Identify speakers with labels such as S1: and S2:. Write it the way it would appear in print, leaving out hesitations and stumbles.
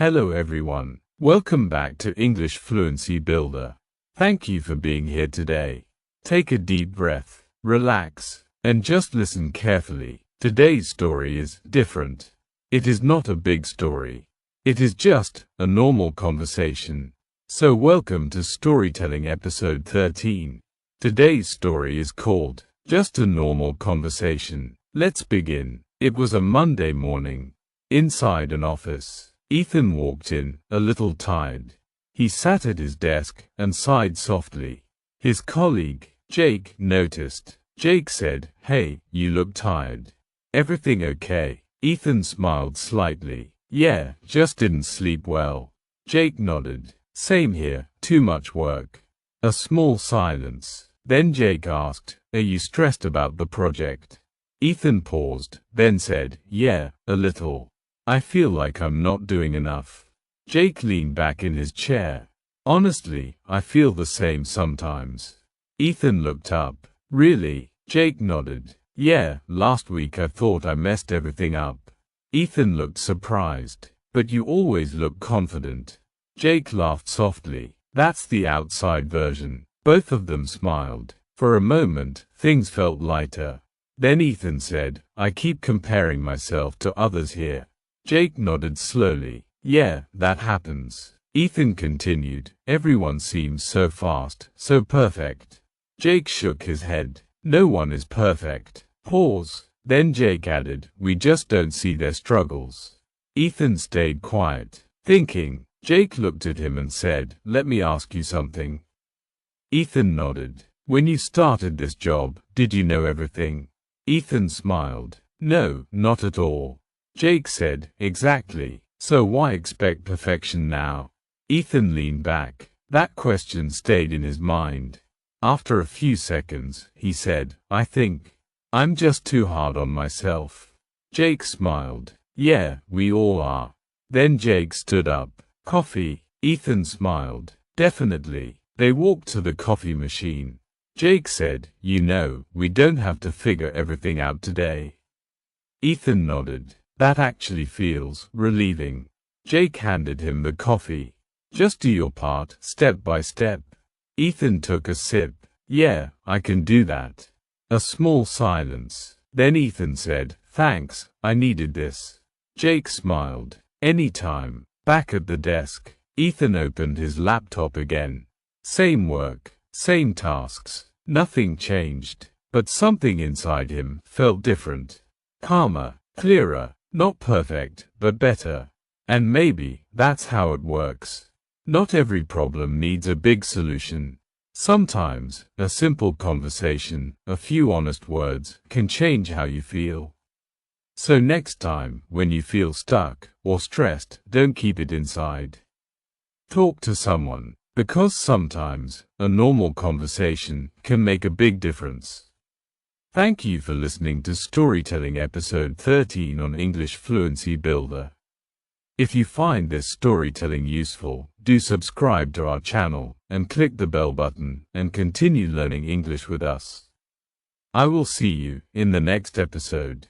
S1: Hello everyone. Welcome back to English Fluency Builder. Thank you for being here today. Take a deep breath, relax, and just listen carefully. Today's story is different. It is not a big story. It is just a normal conversation. So welcome to Storytelling Episode 13. Today's story is called Just a Normal Conversation. Let's begin. It was a Monday morning. Inside an office, Ethan walked in, a little tired. He sat at his desk and sighed softly. His colleague, Jake, noticed. Jake said, "Hey, you look tired. Everything okay?" Ethan smiled slightly. "Yeah, just didn't sleep well." Jake nodded. "Same here, too much work." A small silence. Then Jake asked, "Are you stressed about the project?" Ethan paused, then said, "Yeah, a little. I feel like I'm not doing enough." Jake leaned back in his chair. "Honestly, I feel the same sometimes." Ethan looked up. "Really?" Jake nodded. "Yeah, last week I thought I messed everything up." Ethan looked surprised. "But you always look confident." Jake laughed softly. "That's the outside version." Both of them smiled. For a moment, things felt lighter. Then Ethan said, "I keep comparing myself to others here." Jake nodded slowly. "Yeah, that happens." Ethan continued, "Everyone seems so fast, so perfect." Jake shook his head. "No one is perfect." Pause. Then Jake added, "We just don't see their struggles." Ethan stayed quiet, thinking. Jake looked at him and said, "Let me ask you something." Ethan nodded. "When you started this job, did you know everything?" Ethan smiled. "No, not at all." Jake said, "Exactly. So why expect perfection now?" Ethan leaned back. That question stayed in his mind. After a few seconds, he said, "I think I'm just too hard on myself." Jake smiled. "Yeah, we all are." Then Jake stood up. "Coffee?" Ethan smiled. "Definitely." They walked to the coffee machine. Jake said, "You know, we don't have to figure everything out today." Ethan nodded. "That actually feels relieving." Jake handed him the coffee. "Just do your part, step by step." Ethan took a sip. "Yeah, I can do that." A small silence. Then Ethan said, "Thanks, I needed this." Jake smiled. "Anytime." Back at the desk, Ethan opened his laptop again. Same work, same tasks. Nothing changed. But something inside him felt different. Calmer, clearer, not perfect, but better. And maybe that's how it works. Not every problem needs a big solution. Sometimes, a simple conversation, a few honest words, can change how you feel. So next time, when you feel stuck or stressed, don't keep it inside. Talk to someone, because sometimes, a normal conversation can make a big difference. Thank you for listening to Storytelling Episode 13 on English Fluency Builder. If you find this storytelling useful, do subscribe to our channel and click the bell button and continue learning English with us. I will see you in the next episode.